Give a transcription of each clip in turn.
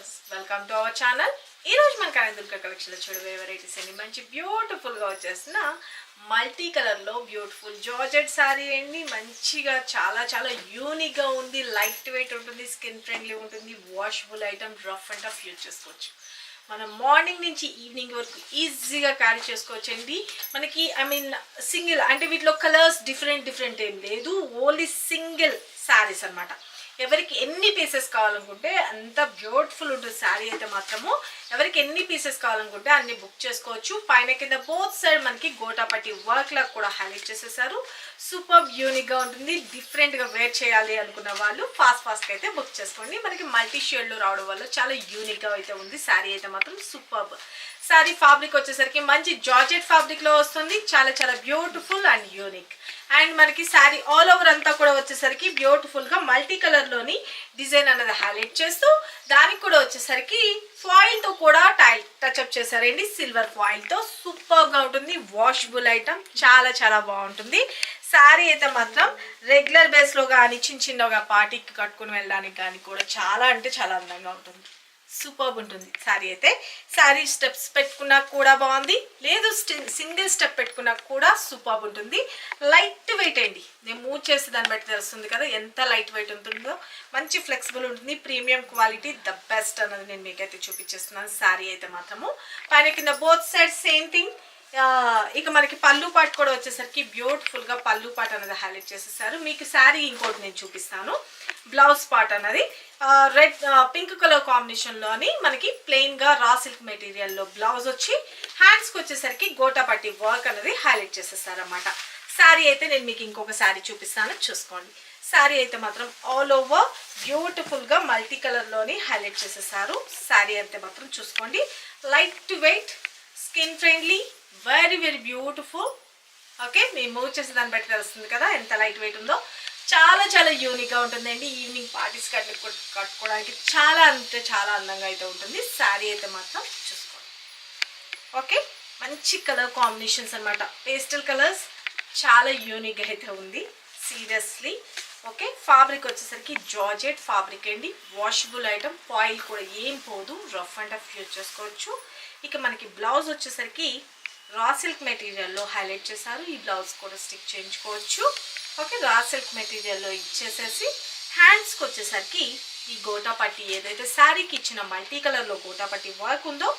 Viewers welcome to our channel. ఈ రోజు మన కనదుర్గ కలెక్షన్లో చూడవే వెరైటీస్ అండి. మంచి బ్యూటిఫుల్గా వచ్చేసిన మల్టీ కలర్లో బ్యూటిఫుల్ జార్జెట్ శారీ అండి. మంచిగా చాలా చాలా యూనిక్గా ఉంది. లైట్ వెయిట్ ఉంటుంది, స్కిన్ ఫ్రెండ్లీ ఉంటుంది, washable item, rough and tough use చేసుకోవచ్చు. మనం మార్నింగ్ నుంచి ఈవినింగ్ వరకు ఈజీగా క్యారీ చేసుకోవచ్చు అండి. మనకి సింగిల్ అంటే వీటిలో కలర్స్ డిఫరెంట్ ఏం లేదు, ఓన్లీ సింగిల్ శారీస్ అనమాట. ఎవరికి ఎన్ని పీసెస్ కావాలనుకుంటే అంత బ్యూటిఫుల్ ఉంటుంది శారీ అయితే మాత్రము. ఎవరికి ఎన్ని పీసెస్ కావాలనుకుంటే అన్ని బుక్ చేసుకోవచ్చు. పైన కింద బోత్ సైడ్ మనకి గోటాపట్టి వర్క్ లాగా కూడా హైలైట్ చేసేసారు. సూపర్ యూనిక్గా ఉంటుంది. డిఫరెంట్గా వేర్ చేయాలి అనుకున్న వాళ్ళు ఫాస్ట్గా అయితే బుక్ చేసుకోండి. మనకి మల్టీ షేడ్లో రావడం వల్ల చాలా యూనిక్గా అయితే ఉంది శారీ అయితే మాత్రం. సూపర్ శారీ ఫ్యాబ్రిక్ వచ్చేసరికి మంచి జార్జెట్ ఫ్యాబ్రిక్లో వస్తుంది. చాలా చాలా బ్యూటిఫుల్ అండ్ యూనిక్. అండ్ మనకి శారీ ఆల్ ఓవర్ అంతా కూడా వచ్చేసరికి బ్యూటిఫుల్గా మల్టీ కలర్లోని డిజైన్ అనేది హైలైట్ చేస్తూ దానికి కూడా వచ్చేసరికి ఫాయిల్తో కూడా టచ్అప్ చేశారండి. సిల్వర్ ఫాయిల్తో సూపర్గా ఉంటుంది. వాషబుల్ ఐటమ్, చాలా చాలా బాగుంటుంది. శారీ అయితే మాత్రం రెగ్యులర్ బేస్లో కానీ చిన్నగా పార్టీకి కట్టుకుని వెళ్ళడానికి కానీ కూడా చాలా అంటే చాలా అందంగా ఉంటుంది. సూపర్ ఉంటుంది శారీ అయితే. శారీ స్టెప్స్ పెట్టుకున్నా కూడా బాగుంది, లేదు సింగిల్ స్టెప్ పెట్టుకున్నా కూడా సూపర్ ఉంటుంది. లైట్ వెయిట్ అండి. నేను మూవ్ చేస్తే దాన్ని బట్టి తెలుస్తుంది కదా ఎంత లైట్ వెయిట్ ఉంటుందో. మంచి ఫ్లెక్సిబుల్ ఉంటుంది. ప్రీమియం క్వాలిటీ, ద బెస్ట్ అన్నది నేను మీకైతే చూపించేస్తున్నాను. శారీ అయితే మాత్రము పైన కింద బోత్ సైడ్ సేమ్ థింగ్. ఇక మనకి పళ్ళు పాటు కూడా వచ్చేసరికి బ్యూటిఫుల్గా పళ్ళు పాటు అనేది హైలైట్ చేసేసారు. మీకు శారీ ఇంకోటి నేను చూపిస్తాను. బ్లౌజ్ పార్ట్ అన్నది రెడ్ పింక్ కలర్ కాంబినేషన్లోని మనకి ప్లెయిన్గా రా సిల్క్ మెటీరియల్లో బ్లౌజ్ వచ్చి హ్యాండ్స్కి వచ్చేసరికి గోటాపట్టి వర్క్ అనేది హైలైట్ చేసేసారు అన్నమాట. శారీ అయితే నేను మీకు ఇంకొక శారీ చూపిస్తాను, చూసుకోండి. శారీ అయితే మాత్రం ఆల్ ఓవర్ బ్యూటిఫుల్గా మల్టీ కలర్లోని హైలైట్ చేసేసారు. శారీ అయితే మాత్రం చూసుకోండి. Light weight, skin friendly, very very beautiful. Okay, మేము మూవ్ చేసే దాన్ని బట్టి తెలుస్తుంది కదా ఎంత లైట్ వెయిట్ ఉందో. చాలా చాలా యూనిక్గా ఉంటుందండి. ఈవినింగ్ పార్టీస్ కట్టుకోవడానికి చాలా అంటే చాలా అందంగా అయితే ఉంటుంది. శారీ అయితే మాత్రం చూసుకోండి. ఓకే, మంచి కలర్ కాంబినేషన్స్ అనమాట. పేస్టల్ కలర్స్, చాలా యూనిక్గా అయితే ఉంది సీరియస్లీ. ఓకే, ఫ్యాబ్రిక్ వచ్చేసరికి జార్జెట్ ఫ్యాబ్రిక్ అండి. వాషబుల్ ఐటమ్, ఫాయిల్ కూడా ఏం పోదు, రఫ్ అండ్ టఫ్ యూజ్ చేసుకోవచ్చు. ఇక మనకి బ్లౌజ్ వచ్చేసరికి రా సిల్క్ మెటీరియల్లో హైలైట్ చేశారు. ఈ బ్లౌజ్ కూడా స్టిక్ చేయించుకోవచ్చు. ఓకే, రా సిల్క్ మెటీరియల్లో ఇచ్చేసేసి హ్యాండ్స్కి వచ్చేసరికి ఈ గోటాపట్టి ఏదైతే శారీకి ఇచ్చిన మల్టీ కలర్లో గోటాపట్టి వర్క్ ఉందో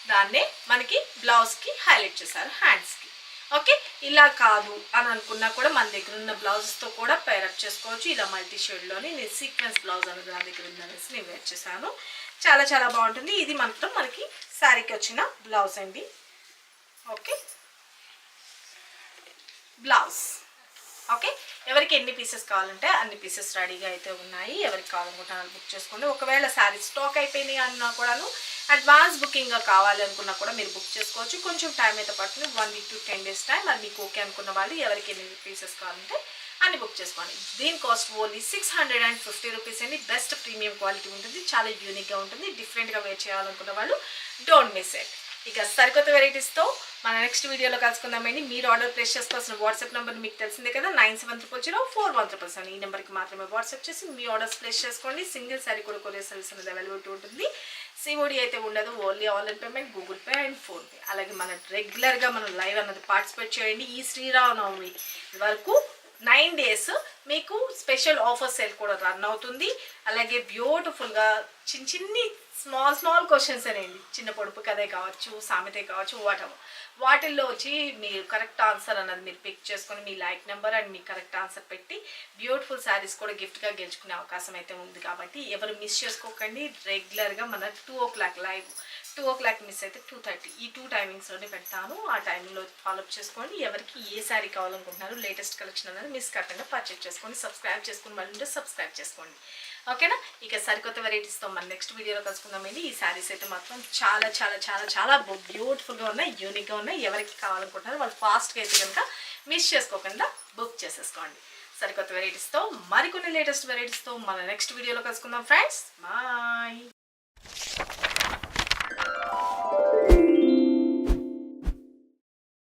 దాన్నే మనకి బ్లౌజ్కి హైలైట్ చేశారు హ్యాండ్స్కి. ఓకే, ఇలా కాదు అని అనుకున్నా కూడా మన దగ్గర ఉన్న బ్లౌజెస్తో కూడా పేరప్ చేసుకోవచ్చు. ఇలా మల్టీ షేడ్లోని నేను సీక్వెన్స్ బ్లౌజ్ అనేది నా దగ్గర ఉందనేసి నేను వేర్ చేశాను. చాలా చాలా బాగుంటుంది. ఇది మాత్రం మనకి శారీకి వచ్చిన బ్లౌజ్ అండి. Okay, blouse. ఓకే, ఎవరికి ఎన్ని పీసెస్ కావాలంటే అన్ని పీసెస్ రెడీగా అయితే ఉన్నాయి. ఎవరికి కావాలనుకుంటున్నారు బుక్ చేసుకోండి. ఒకవేళ శారీ స్టాక్ అయిపోయినాయి అన్నా కూడాను అడ్వాన్స్ బుకింగ్గా కావాలి అనుకున్నా కూడా మీరు బుక్ చేసుకోవచ్చు. కొంచెం టైం అయితే పడుతుంది, 1 week to 10 days టైం. మరి మీకు ఓకే అనుకున్న వాళ్ళు ఎవరికి ఎన్ని పీసెస్ కావాలంటే అన్ని బుక్ చేసుకోండి. దీని కాస్ట్ ఓన్లీ 650 రూపీస్ అండి. బెస్ట్ ప్రీమియం క్వాలిటీ ఉంటుంది, చాలా యూనిక్గా ఉంటుంది. డిఫరెంట్గా వేర్ చేయాలనుకున్న వాళ్ళు డోంట్ మిస్ ఇట్. ఇక సరికొత్త వెరైటీస్తో మన నెక్స్ట్ వీడియోలో కలుసుకుందామండి. మీరు ఆర్డర్ ప్లేస్ చేసుకోవాల్సిన వాట్సాప్ నెంబర్ మీకు తెలిసిందే కదా, 97000417. ఈ నెంబర్కి మాత్రమే వాట్సాప్ చేసి మీ ఆర్డర్స్ ప్లేస్ చేసుకోండి. సింగిల్ సారీ కూడా కొరియర్ సర్వీస్ అనేది అవైలబిలిటీ ఉంటుంది. సిఓడి అయితే ఉండదు, only online payment, Google pay and PhonePe. అలాగే మన రెగ్యులర్గా మనం లైవ్ అన్నది పార్టిసిపేట్ చేయండి. ఈ శ్రీరామనవమి వరకు 9 days మీకు స్పెషల్ ఆఫర్ సేల్ కూడా రన్ అవుతుంది. అలాగే బ్యూటిఫుల్గా చిన్ని స్మాల్ క్వశ్చన్స్ అనేవి, చిన్న పొడుపు కథే కావచ్చు, సామెతే కావచ్చు, వాటిల్లో వచ్చి మీరు కరెక్ట్ ఆన్సర్ అన్నది మీరు పిక్ చేసుకొని మీ లైక్ నెంబర్ అండ్ మీ కరెక్ట్ ఆన్సర్ పెట్టి బ్యూటిఫుల్ శారీస్ కూడా గిఫ్ట్గా గెలుచుకునే అవకాశం అయితే ఉంది. కాబట్టి ఎవరు మిస్ చేసుకోకండి. రెగ్యులర్గా మన 2 o'clock లైవ్, 2 o'clock మిస్ అయితే 2:30 ఈ 2 టైమింగ్స్లోనే పెడతాను. ఆ టైంలో ఫాలోఅప్ చేసుకోండి. ఎవరికి ఏ శారీ కావాలనుకుంటున్నారు లేటెస్ట్ కలెక్షన్ అనేది మిస్ కాకుండా పర్చేజ్ చేసుకోండి. సబ్స్క్రైబ్ చేసుకుని మళ్ళీ సబ్స్క్రైబ్ చేసుకోండి. ఓకేనా, ఇక సరికొత్త వెరైటీస్తో మన నెక్స్ట్ వీడియోలో కలుసుకుందామండి. ఈ శారీస్ అయితే మాత్రం చాలా చాలా చాలా చాలా బ్యూటిఫుల్గా ఉన్నాయి, యూనిక్గా ఉన్నాయి. ఎవరికి కావాలనుకుంటున్నారో వాళ్ళు ఫాస్ట్గా అయితే కనుక మిస్ చేసుకోకుండా బుక్ చేసేసుకోండి. సరికొత్త వెరైటీస్తో మరికొన్ని లేటెస్ట్ వెరైటీస్తో మన నెక్స్ట్ వీడియోలో కలుసుకుందాం ఫ్రెండ్స్. బాయ్.